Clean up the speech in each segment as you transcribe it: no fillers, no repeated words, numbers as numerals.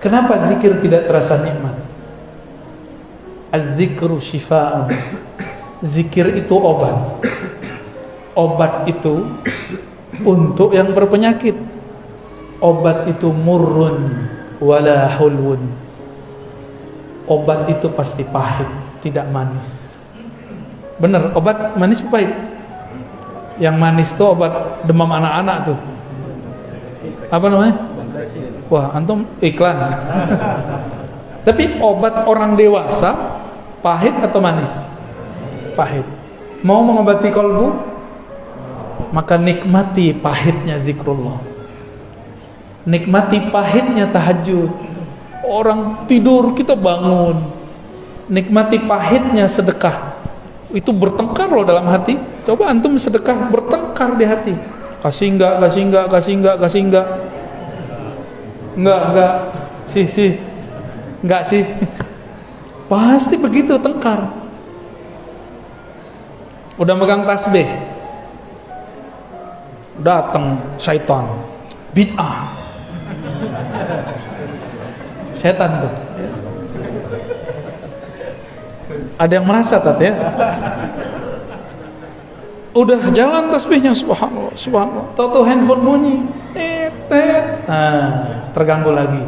Kenapa zikir tidak terasa nikmat? Az-zikru syifa'un. Zikir itu obat. Obat itu untuk yang berpenyakit. Obat itu murrun wala hulwun. Obat itu pasti pahit, tidak manis. Bener, obat manis pahit. Yang manis itu obat demam anak-anak tuh. Apa namanya? Wah, antum iklan. Tapi obat orang dewasa pahit atau manis? Pahit. Mau mengobati kolbu? Maka nikmati pahitnya zikrullah. Nikmati pahitnya tahajud. Orang tidur kita bangun. Nikmati pahitnya sedekah. Itu bertengkar loh dalam hati. Coba antum sedekah, bertengkar di hati. Kasih enggak, kasih enggak, kasih enggak, kasih enggak. Enggak. Sih. Enggak sih. Pasti begitu tengkar. Udah megang tasbih. Datang syaitan. Bid'ah. Setan tuh. Ada yang merasa tat ya? Udah jalan tasbihnya, subhanallah, subhanallah. Tahu handphone bunyi, terganggu lagi.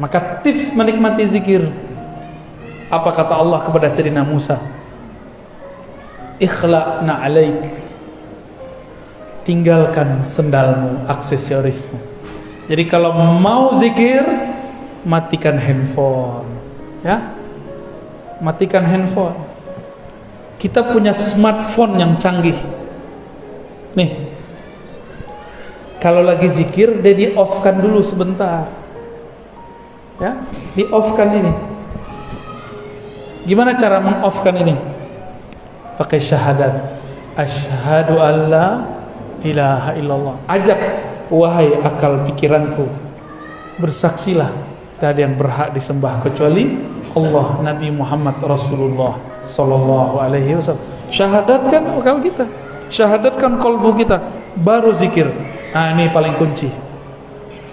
Maka tips menikmati zikir. Apa kata Allah kepada Sayyidina Musa? Ikhla'na alaik. Tinggalkan sendalmu, aksesorismu. Jadi kalau mau zikir, matikan handphone. Ya, matikan handphone. Kita punya smartphone yang canggih. Nih, kalau lagi zikir, dia di-off-kan dulu sebentar. Ya, di-off-kan ini. Gimana cara meng-off-kan ini? Pakai syahadat. Asyhadu alla ilaha illallah. Ajak, wahai akal pikiranku, bersaksilah tiada yang berhak disembah kecuali Allah, Nabi Muhammad Rasulullah sallallahu alaihi wasallam. Syahadatkan akal kita, syahadatkan kolbu kita, baru zikir. Nah, ini paling kunci.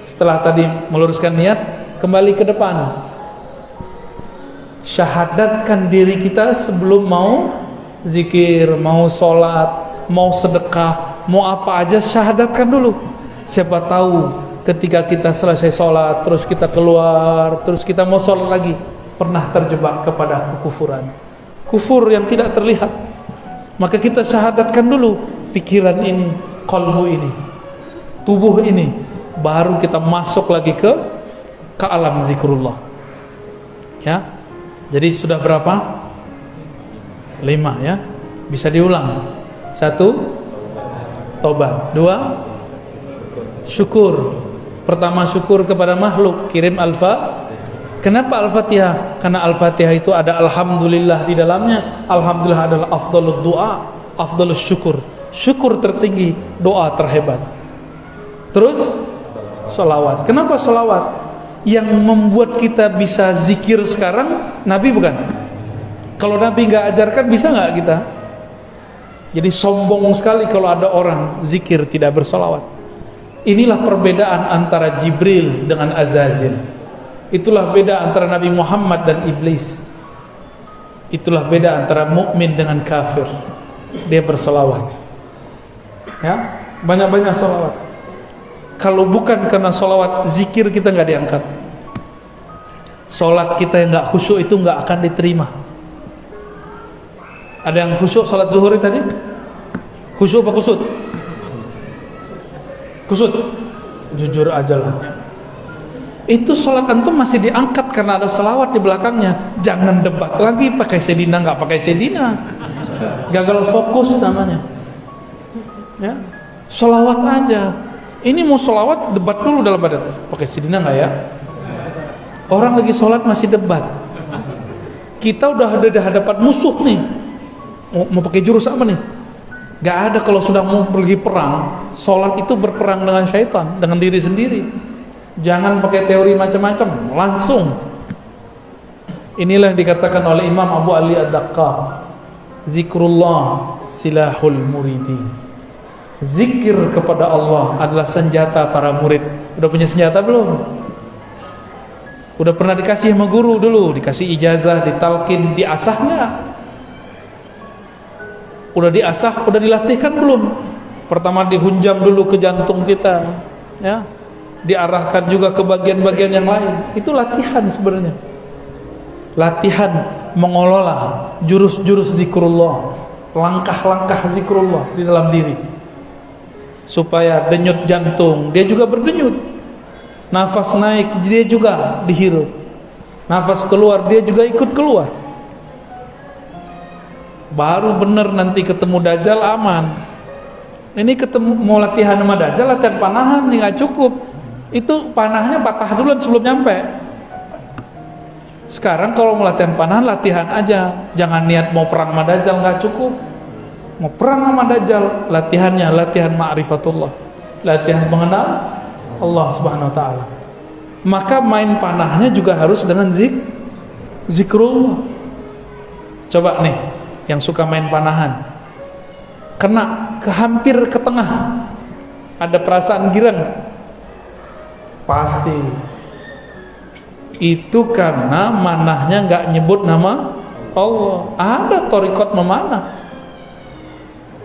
Setelah tadi meluruskan niat, kembali ke depan. Syahadatkan diri kita sebelum mau zikir, mau sholat, mau sedekah, mau apa aja, syahadatkan dulu. Siapa tahu ketika kita selesai sholat, terus kita keluar, terus kita mau sholat lagi, pernah terjebak kepada kekufuran, kufur yang tidak terlihat. Maka kita syahadatkan dulu pikiran ini, qalbu ini, tubuh ini, baru kita masuk lagi ke alam zikrullah. Ya, jadi sudah berapa? 5 ya. Bisa diulang. 1, tobat. 2, syukur. Pertama, syukur kepada makhluk, kirim Kenapa Al-Fatihah? Karena Al-Fatihah itu ada alhamdulillah di dalamnya. Alhamdulillah adalah afdalud doa, afdalus syukur. Syukur tertinggi, doa terhebat. Terus sholawat. Kenapa sholawat? Yang membuat kita bisa zikir sekarang Nabi bukan? Kalau Nabi nggak ajarkan, bisa nggak kita? Jadi sombong sekali kalau ada orang zikir tidak bersolawat. Inilah perbedaan antara Jibril dengan Azazil. Itulah beda antara Nabi Muhammad dan iblis. Itulah beda antara mukmin dengan kafir. Dia bersolawat. Ya, banyak-banyak solawat. Kalau bukan karena solawat, zikir kita nggak diangkat. Solat kita yang nggak khusyuk itu nggak akan diterima. Ada yang khusyuk salat zuhur tadi? Khusyuk apa kusut? Kusut. Jujur aja lah. Itu salat antum masih diangkat karena ada salawat di belakangnya. Jangan debat lagi pakai sedina nggak pakai sedina. Gagal fokus namanya. Ya, salawat aja. Ini mau salawat, debat dulu dalam badan. Pakai sedina nggak ya? Orang lagi sholat masih debat. Kita udah ada di hadapan musuh nih. Mau pakai jurus apa nih? Gak ada. Kalau sudah mau pergi perang, sholat itu berperang dengan syaitan, dengan diri sendiri. Jangan pakai teori macam-macam, langsung. Inilah yang dikatakan oleh Imam Abu Ali Ad-Daqqaq, zikrullah silahul muridin. Zikir kepada Allah adalah senjata para murid. Udah punya senjata belum? Udah pernah dikasih sama guru dulu, dikasih ijazah, ditalkin, diasah nggak? Udah diasah, udah dilatihkan belum? Pertama dihunjam dulu ke jantung kita, ya, diarahkan juga ke bagian-bagian yang lain. Itu latihan sebenarnya. Latihan mengelola jurus-jurus zikrullah, langkah-langkah zikrullah di dalam diri, supaya denyut jantung dia juga berdenyut, nafas naik dia juga dihirup, nafas keluar dia juga ikut keluar. Baru bener nanti ketemu Dajjal aman. Ini ketemu mau latihan sama Dajjal, latihan panahan nih nggak cukup. Itu panahnya patah duluan sebelum nyampe. Sekarang kalau mau latihan panahan, latihan aja. Jangan niat mau perang sama Dajjal, nggak cukup. Mau perang sama Dajjal, latihannya latihan ma'rifatullah, latihan mengenal Allah Subhanahu wa taala. Maka main panahnya juga harus dengan zikrullah. Coba nih yang suka main panahan, kena hampir ke tengah, ada perasaan girang, pasti itu karena manahnya nggak nyebut nama Allah. Ada thariqat memanah,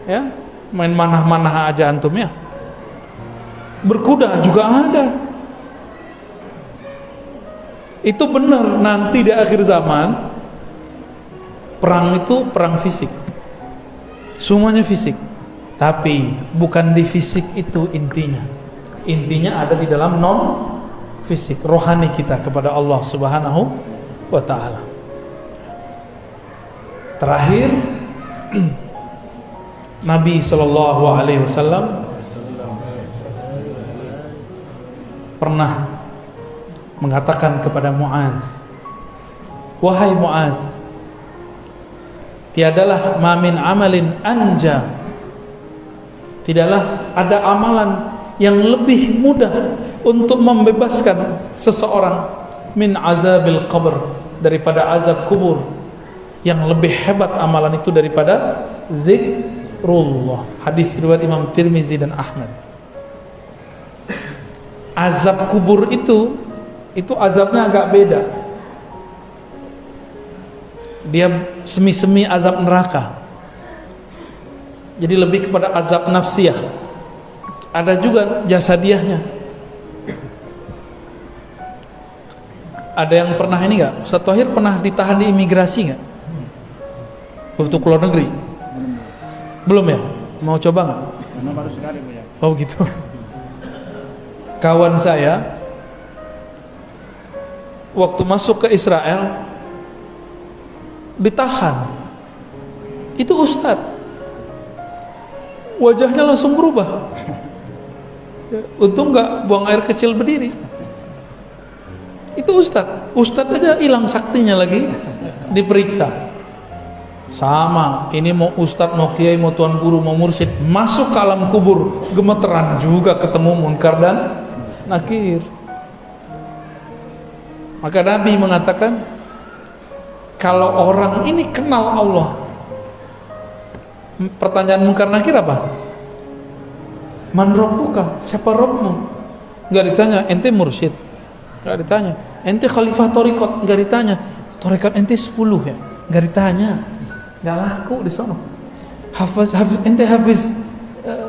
ya, main manah-manah aja antum ya. Berkuda juga ada. Itu benar, nanti di akhir zaman perang itu perang fisik, semuanya fisik. Tapi bukan di fisik itu intinya. Intinya ada di dalam non fisik, rohani kita kepada Allah Subhanahu wa taala. Terakhir Nabi sallallahu alaihi wasallam pernah mengatakan kepada Muaz, wahai Muaz, tiadalah mamin amalin anja, tidaklah ada amalan yang lebih mudah untuk membebaskan seseorang min azabil qabr, daripada azab kubur. Yang lebih hebat amalan itu daripada zikrullah. Hadis riwayat Imam Tirmizi dan Ahmad. Azab kubur itu azabnya agak beda. Dia semi-semi azab neraka. Jadi lebih kepada azab nafsiyah. Ada juga jasadiahnya. Ada yang pernah ini enggak? Ustaz Thohir pernah ditahan di imigrasi enggak? Waktu keluar negeri? Belum ya? Mau coba enggak? Baru sekali, Bu ya. Oh gitu. Kawan saya waktu masuk ke Israel ditahan. Itu ustadz, wajahnya langsung berubah. Untung nggak buang air kecil berdiri. Itu ustadz aja hilang saktinya lagi diperiksa. Sama, ini mau ustadz, mau kiai, mau tuan guru, mau mursyid, masuk ke alam kubur gemeteran juga ketemu munkar dan nakir. Maka Nabi mengatakan, kalau orang ini kenal Allah, pertanyaan munkar nakir apa? Man rabbuka, siapa Rabbmu? Enggak ditanya, ente mursyid. Enggak ditanya, ente khalifah thariqat. Enggak ditanya, thariqat ente 10 ya. Enggak ditanya. Enggak laku di sana. Ente hafiz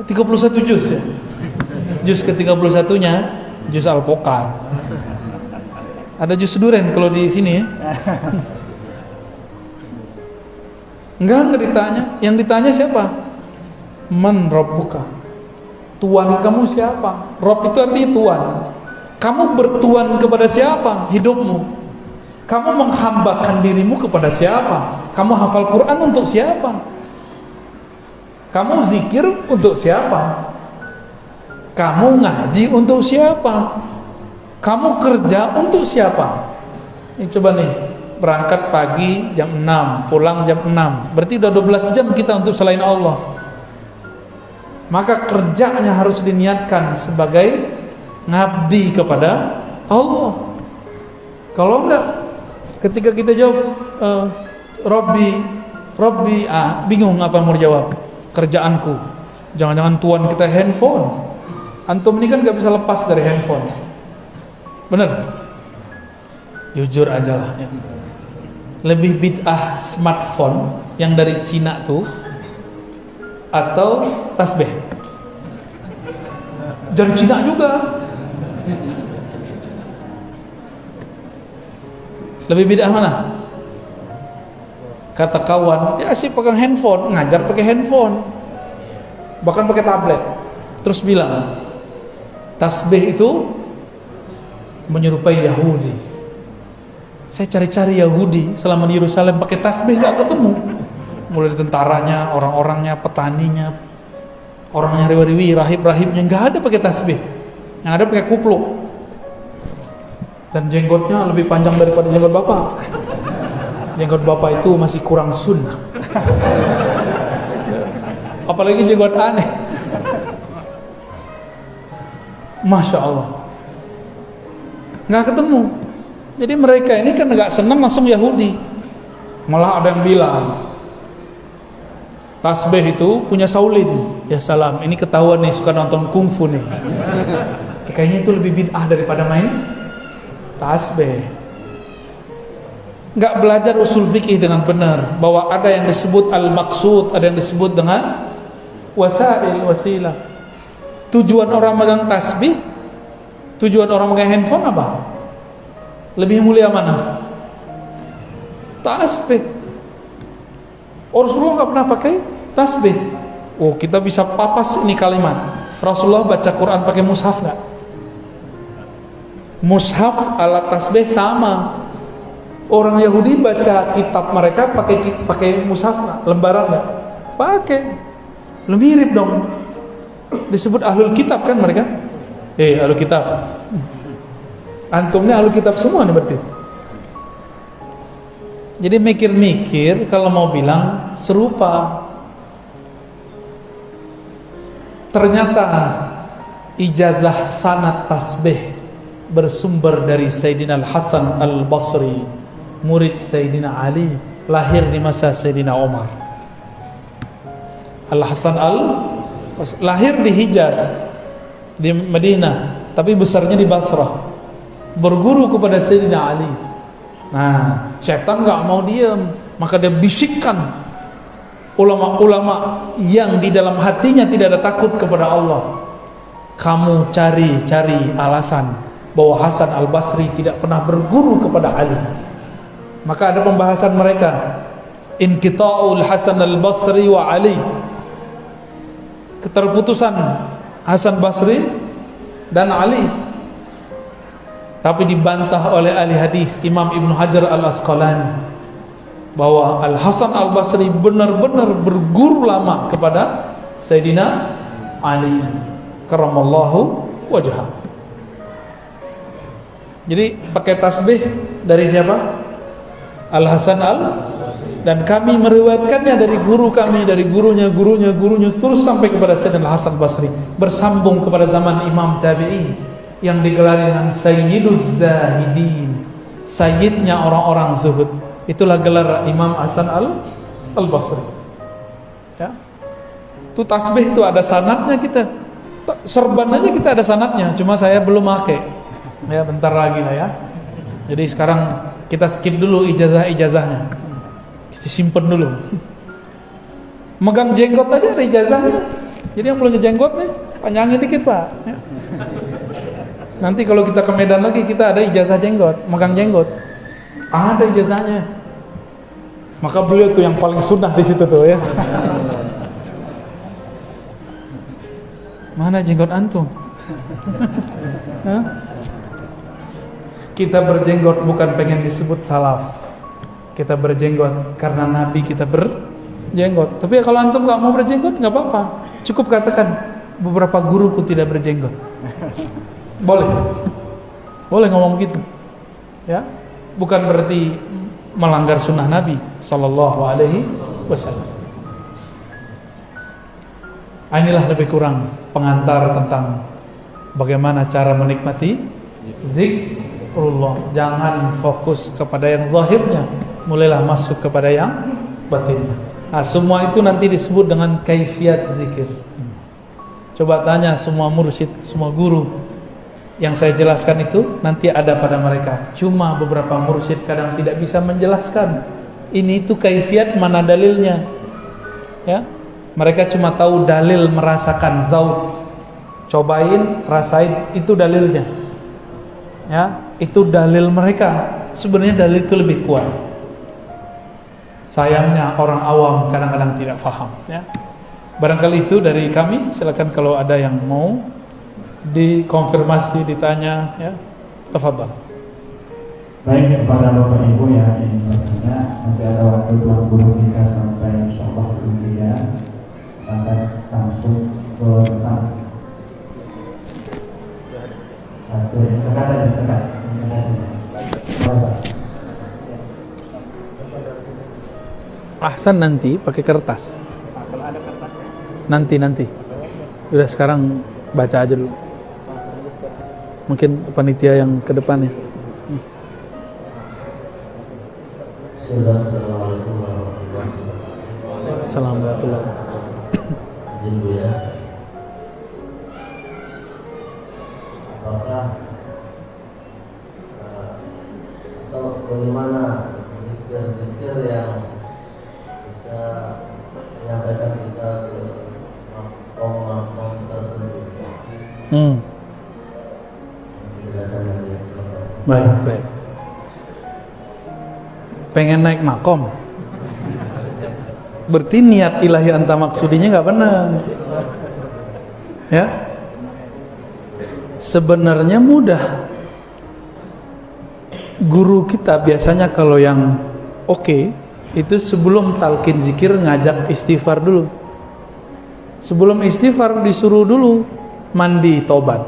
31 juz ya. Juz ke-31-nya juz Al-Pokat. Ada juz duren kalau di sini ya. Enggak ditanya. Yang ditanya siapa? Man rabbuka, Tuhan kamu siapa? Rob itu artinya Tuhan. Kamu bertuan kepada siapa hidupmu? Kamu menghambakan dirimu kepada siapa? Kamu hafal Quran untuk siapa? Kamu zikir untuk siapa? Kamu ngaji untuk siapa? Kamu kerja untuk siapa? Ini coba nih, berangkat pagi jam 6, pulang jam 6. Berarti udah 12 jam kita untuk selain Allah. Maka kerjanya harus diniatkan sebagai ngabdi kepada Allah. Kalau enggak, ketika kita jawab Robbi, bingung apa mau jawab. Kerjaanku. Jangan-jangan Tuhan kita handphone. Antum ini kan nggak bisa lepas dari handphone. Bener? Jujur aja lah ya. Lebih bid'ah smartphone yang dari Cina tuh atau tasbih? Dari Cina juga. Lebih bid'ah mana? Kata kawan, ya sih pegang handphone, ngajar pakai handphone, bahkan pakai tablet. Terus bilang, tasbih itu menyerupai Yahudi. Saya cari-cari Yahudi selama di Yerusalem pakai tasbih nggak ketemu. Mulai dari tentaranya, orang-orangnya, petaninya, orangnya riwa-riwi, rahib-rahibnya nggak ada pakai tasbih. Yang ada pakai kupluk. Dan jenggotnya lebih panjang daripada jenggot bapak. Jenggot bapak itu masih kurang sunnah. Apalagi jenggot aneh. Masya Allah. Nggak ketemu. Jadi mereka ini kan nggak senang langsung Yahudi. Malah ada yang bilang tasbih itu punya Saulin. Ya salam, ini ketahuan nih suka nonton kungfu nih. Kayaknya itu lebih bid'ah daripada main tasbih. Nggak belajar usul fikih dengan benar, bahwa ada yang disebut al-maqsud, ada yang disebut dengan wasail, wasilah. Tujuan orang megang tasbih, tujuan orang megang handphone apa? Lebih mulia mana? Tasbih. Rasulullah nggak pernah pakai tasbih. Oh, kita bisa papas ini kalimat. Rasulullah baca Quran pakai mushaf nggak? Mushaf alat tasbih sama. Orang Yahudi baca kitab mereka pakai mushaf nggak? Lembaran nggak? Pakai. Lu mirip dong. Disebut ahlul kitab kan mereka? Ahlul kitab. Antumnya ahlul kitab semua nih berarti. Jadi mikir-mikir kalau mau bilang serupa. Ternyata ijazah sanad tasbih bersumber dari Sayyidina Al-Hasan Al-Basri, murid Sayyidina Ali, lahir di masa Sayyidina Umar. Al-Hasan lahir di Hijaz, di Madinah, tapi besarnya di Basrah. Berguru kepada Sayyidina Ali. Nah, setan nggak mau diam, maka dia bisikkan ulama-ulama yang di dalam hatinya tidak ada takut kepada Allah. Kamu cari alasan bahwa Hasan Al-Basri tidak pernah berguru kepada Ali. Maka ada pembahasan mereka, inqita'ul Hasan Al-Basri wa Ali, keterputusan Hasan Basri dan Ali. Tapi dibantah oleh ahli hadis Imam Ibn Hajar Al-Asqalani bahwa Al-Hasan Al-Basri benar-benar berguru lama kepada Sayyidina Ali karramallahu wajhah. Jadi pakai tasbih dari siapa? Al-Hasan dan kami meriwayatkannya dari guru kami, dari gurunya terus sampai kepada Sayyidina Al-Hasan Basri, bersambung kepada zaman Imam Tabi'in yang digelar dengan Sayyiduz Zahidin, sayyidnya orang-orang zuhud. Itulah gelar Imam Hasan Al-Basri. Ya. Itu tasbih itu ada sanadnya kita. Serban aja kita ada sanadnya, cuma saya belum pakai. Ya, bentar lagi lah ya. Jadi sekarang kita skip dulu ijazah-ijazahnya. Disimpan dulu. Megang jenggot aja ada ijazahnya. Jadi yang punya jenggot nih, panjangin dikit, Pak. Ya. Nanti kalau kita ke Medan lagi kita ada ijazah jenggot, megang jenggot. Ada ijazahnya. Maka beliau tuh yang paling sunnah di situ tuh ya. Mana jenggot antum? Kita berjenggot bukan pengen disebut salaf. Kita berjenggot karena Nabi kita berjenggot. Tapi kalau antum nggak mau berjenggot nggak apa-apa. Cukup katakan beberapa guruku tidak berjenggot. Boleh ngomong gitu, ya. Bukan berarti melanggar sunnah Nabi Sallallahu Alaihi Wasallam. Inilah lebih kurang pengantar tentang bagaimana cara menikmati zikrullah. Jangan fokus kepada yang zahirnya, mulailah masuk kepada yang batinnya. Nah, semua itu nanti disebut dengan kaifiyat zikir. Coba tanya semua mursyid, semua guru, Yang saya jelaskan itu nanti ada pada mereka. Cuma beberapa mursyid kadang tidak bisa menjelaskan. Ini itu kaifiat, mana dalilnya. Ya, mereka cuma tahu dalil merasakan zauq. Cobain, rasain, itu dalilnya. Ya, itu dalil mereka. Sebenarnya dalil itu lebih kuat. Sayangnya orang awam kadang-kadang tidak paham. Ya, barangkali itu dari kami. Silakan kalau ada yang mau dikonfirmasi, ditanya, ya, tafadhal. Baik, kepada Bapak Ibu yang ingin bertanya, masih ada waktu 20 menit sampai insyaallah kuliah. Akan langsung ke depan. Satu yang dekat. Ahsan, nanti pakai kertas. Nanti. Udah sekarang baca aja dulu. Mungkin panitia yang ke depannya. Assalamualaikum warahmatullahi wabarakatuh. Assalamualaikum. Izin Bu ya. Apakah atau bagaimana zikir-zikir yang bisa menyampaikan kita ke makom-makom tertentu? Penjelasannya ya. Baik. Pengen naik makom, berarti niat ilahi anta maksudinya nggak benar. Ya, sebenarnya mudah. Guru kita biasanya kalau yang oke, itu sebelum talqin zikir ngajak istighfar dulu. Sebelum istighfar disuruh dulu mandi tobat,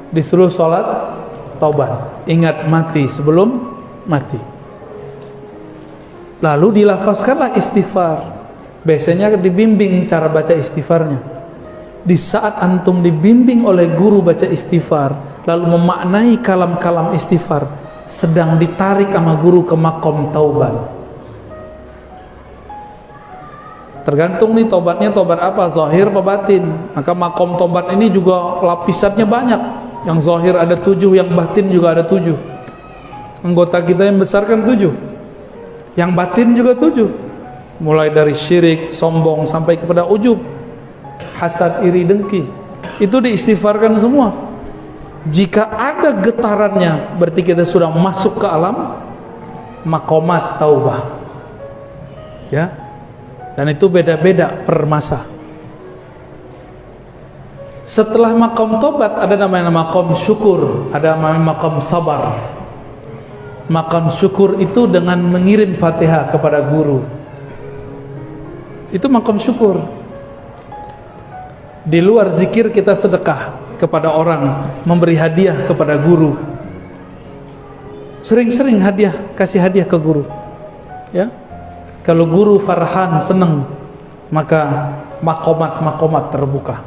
disuruh sholat tobat, ingat mati sebelum mati. Lalu dilafazkanlah istighfar. Biasanya dibimbing cara baca istighfarnya. Di saat antum dibimbing oleh guru baca istighfar, lalu memaknai kalam-kalam istighfar, sedang ditarik sama guru ke makom taubat. Tergantung nih tobatnya tobat apa, zahir apa batin. Maka makom tobat ini juga lapisannya banyak. Yang zahir ada 7, yang batin juga ada 7. Anggota kita yang besar kan 7. Yang batin juga 7. Mulai dari syirik, sombong, sampai kepada ujub, hasad, iri, dengki. Itu diistighfarkan semua. Jika ada getarannya, berarti kita sudah masuk ke alam makomat taubah. Ya. Dan itu beda-beda per masa. Setelah makom tobat ada namanya makom syukur, ada namanya makom sabar. Makom syukur itu dengan mengirim Fatihah kepada guru. Itu makom syukur. Di luar zikir kita sedekah kepada orang, memberi hadiah kepada guru. Sering-sering kasih hadiah ke guru. Ya. Kalau guru farhan, senang, maka makomat terbuka.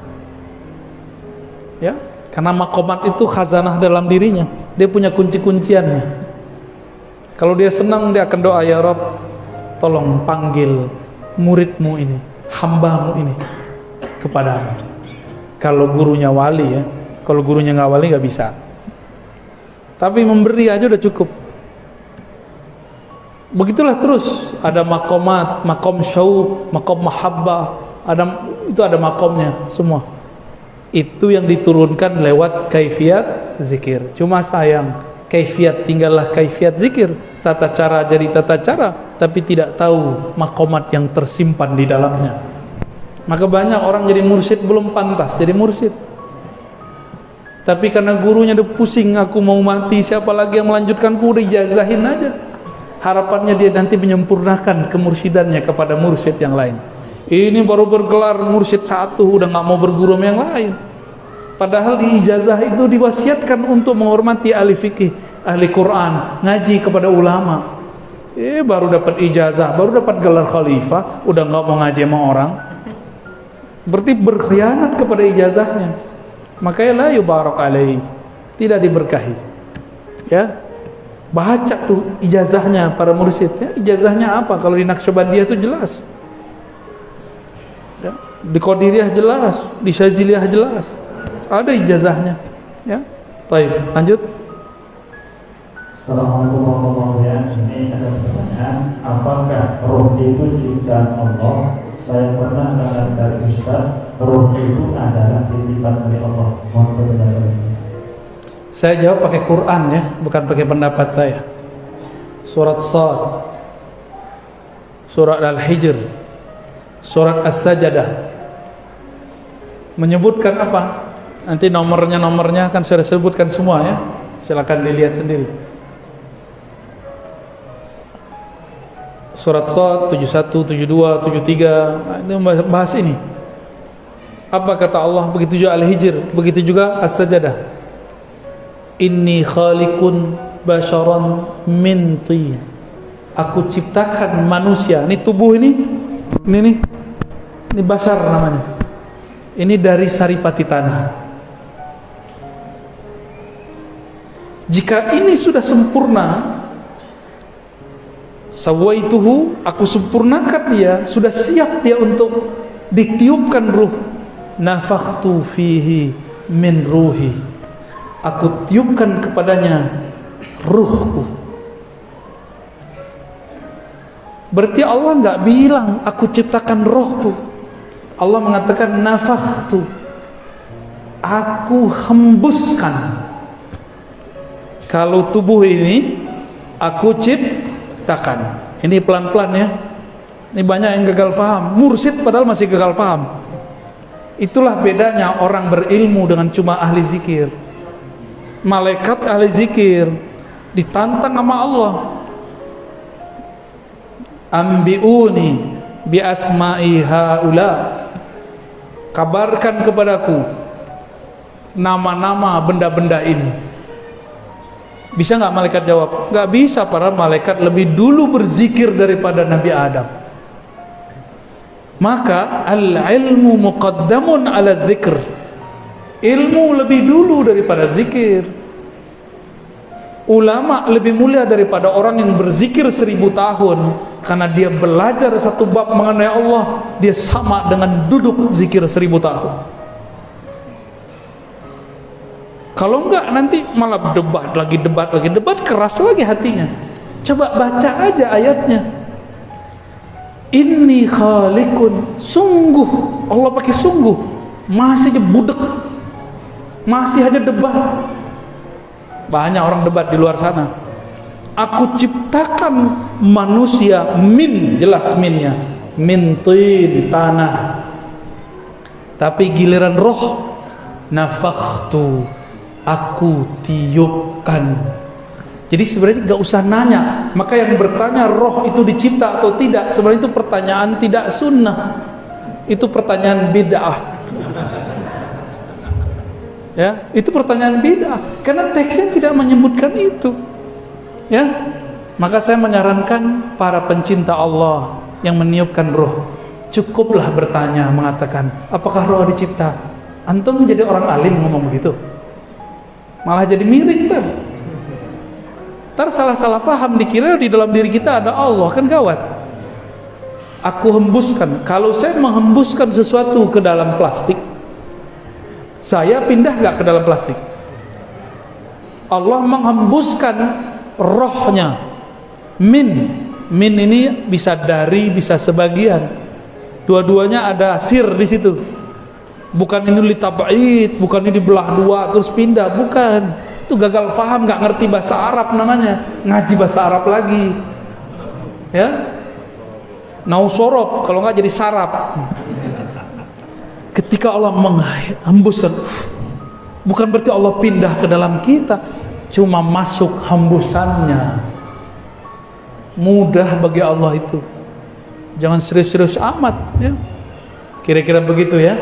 Ya, karena makomat itu khazanah dalam dirinya. Dia punya kunci-kunciannya. Kalau dia senang, dia akan doa, ya Rabb, tolong panggil muridmu ini, hambamu ini kepadamu. Kalau gurunya wali ya, kalau gurunya nggak wali nggak bisa. Tapi memberi aja udah cukup. Begitulah terus, ada makomat, makom syauq, makom mahabbah, itu ada makomnya semua. Itu yang diturunkan lewat kaifiat zikir. Cuma sayang, kaifiat tinggallah kaifiat zikir, tata cara jadi tata cara, tapi tidak tahu makomat yang tersimpan di dalamnya. Maka banyak orang jadi mursyid belum pantas jadi mursyid. Tapi karena gurunya udah pusing, aku mau mati, siapa lagi yang melanjutkanku, udah ijazahin aja. Harapannya dia nanti menyempurnakan kemursidannya kepada mursyid yang lain. Ini baru bergelar mursyid 1 udah nggak mau berguru sama yang lain. Padahal di ijazah itu diwasiatkan untuk menghormati ahli fikih, ahli Quran, ngaji kepada ulama. Baru dapat ijazah, baru dapat gelar khalifah, udah nggak mau ngaji sama orang. Berarti berkhianat kepada ijazahnya. Makanya la yubarak alaih, tidak diberkahi. Ya, baca tuh ijazahnya para mursyid. Ya, ijazahnya apa? Kalau di Naqsyabandiyah itu jelas. Ya, di Qadiriyah jelas, di Syaziliyah jelas. Ada ijazahnya. Ya, baik, lanjut. Assalamualaikum warahmatullahi wabarakatuh. Ini ada pertanyaan, apakah roh itu ciptaan Allah? Saya pernah dengar dari Ustaz, roh itu adalah titipan dari Allah. Mohon penjelasannya. Saya jawab pakai Quran ya, bukan pakai pendapat saya. Surat Shad, Surat Al-Hijr, Surat As-Sajdah menyebutkan apa? Nanti nomornya kan sudah sebutkan semua ya. Silakan dilihat sendiri. Surat Shad 71, 72, 73 itu bahas ini. Apa kata Allah? Begitu juga Al-Hijr, begitu juga As-Sajdah. Inni khaliqun basharan min tin. Aku ciptakan manusia. Ini tubuh ini nih. Ini bashar namanya. Ini dari saripati tanah. Jika ini sudah sempurna, sawaituhu, aku sempurnakan dia, sudah siap dia untuk ditiupkan ruh. Nafakhtu fihi min ruhi, aku tiupkan kepadanya ruhku. Berarti Allah nggak bilang aku ciptakan rohku. Allah mengatakan nafakhtu, aku hembuskan. Kalau tubuh ini aku ciptakan. Ini pelan-pelan ya. Ini banyak yang gagal paham. Mursyid padahal masih gagal paham. Itulah bedanya orang berilmu dengan cuma ahli zikir. Malaikat ahli zikir ditantang sama Allah. Ambiuni bi asma'i haula. Kabarkan kepadaku nama-nama benda-benda ini. Bisa nggak malaikat jawab? Nggak bisa, para malaikat lebih dulu berzikir daripada Nabi Adam. Maka al-ilmu muqaddamun ala dzikr. Ilmu lebih dulu daripada zikir. Ulama lebih mulia daripada orang yang berzikir 1000 tahun, karena dia belajar satu bab mengenai Allah, dia sama dengan duduk zikir 1000 tahun. Kalau enggak nanti malah debat lagi, keras lagi hatinya. Coba baca aja ayatnya. Inni khaliqun, sungguh, Allah pakai sungguh, masih aja budek, masih aja debat. Banyak orang debat di luar sana. Aku ciptakan manusia min, jelas minnya, min tin, tanah. Tapi giliran roh, nafakhtu, aku tiupkan. Jadi sebenarnya nggak usah nanya. Maka yang bertanya roh itu dicipta atau tidak, sebenarnya itu pertanyaan tidak sunnah. Itu pertanyaan bid'ah. Ya, itu pertanyaan bid'ah. Karena teksnya tidak menyebutkan itu. Ya, maka saya menyarankan para pencinta Allah yang meniupkan roh, cukuplah bertanya, mengatakan, apakah roh dicipta? Antum menjadi orang alim ngomong begitu, malah jadi miring ter. Ntar salah-salah paham, dikira di dalam diri kita ada Allah, kan gawat. Aku hembuskan. Kalau saya menghembuskan sesuatu ke dalam plastik, saya pindah gak ke dalam plastik? Allah menghembuskan rohnya. Min ini bisa dari, bisa sebagian. Dua-duanya ada sir di situ. Bukan ini litab'id, bukan ini dibelah dua terus pindah, bukan. Itu gagal paham, nggak ngerti bahasa Arab namanya, ngaji bahasa Arab lagi, ya. Nausorob, kalau nggak jadi sarap. Ketika Allah menghembuskan, bukan berarti Allah pindah ke dalam kita, cuma masuk hembusannya. Mudah bagi Allah itu. Jangan serius-serius amat, ya. Kira-kira begitu ya.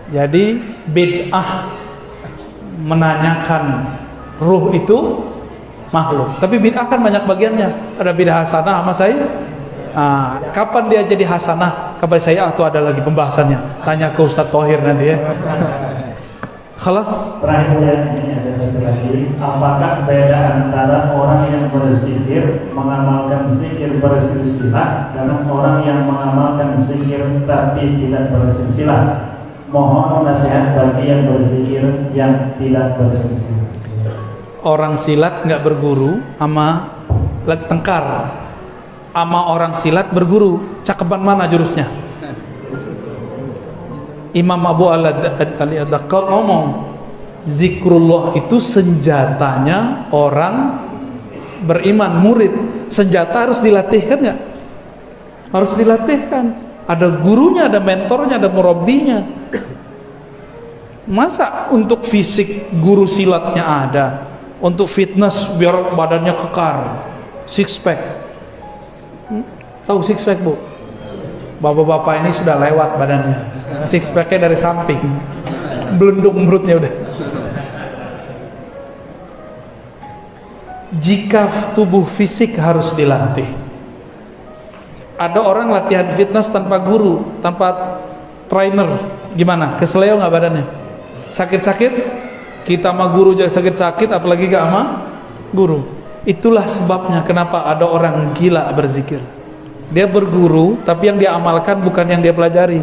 Jadi bid'ah menanyakan ruh itu makhluk, tapi bid'ah kan banyak bagiannya. Ada bid'ah hasanah sama saya. Kapan dia jadi hasanah kepada saya, atau ada lagi pembahasannya? Tanya ke Ustaz Thohir nanti ya. Khalas. Terakhir ini ada satu lagi. Apakah beda antara orang yang berzikir mengamalkan zikir bersilsilah dengan orang yang mengamalkan zikir tapi tidak bersilsilah? Mohon nasihat bagi yang berzikir yang tidak berzikir. Orang silat nggak berguru sama tengkar, sama orang silat berguru, cakepan mana jurusnya? Imam Abu Ali Ad-Daqqaq ngomong, zikrullah itu senjatanya orang beriman, murid. Senjata harus dilatihkan nggak? Harus dilatihkan. Ada gurunya, ada mentornya, ada murabbinya. Masa untuk fisik guru silatnya ada, untuk fitness biar badannya kekar, six pack. Tahu six pack, Bu? Bapak-bapak ini sudah lewat badannya, six packnya dari samping, belendung perutnya udah. Jika tubuh fisik harus dilatih. Ada orang latihan fitness tanpa guru, tanpa trainer, gimana? Keseleo nggak badannya? Sakit-sakit? Kita sama guru aja sakit-sakit, apalagi gak sama guru. Itulah sebabnya kenapa ada orang gila berzikir. Dia berguru, tapi yang dia amalkan bukan yang dia pelajari.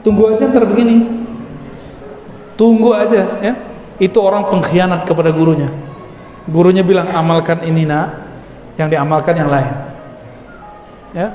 Tunggu aja ntar begini. Tunggu aja ya. Itu orang pengkhianat kepada gurunya. Gurunya bilang amalkan ini nak, yang diamalkan yang lain. Ya,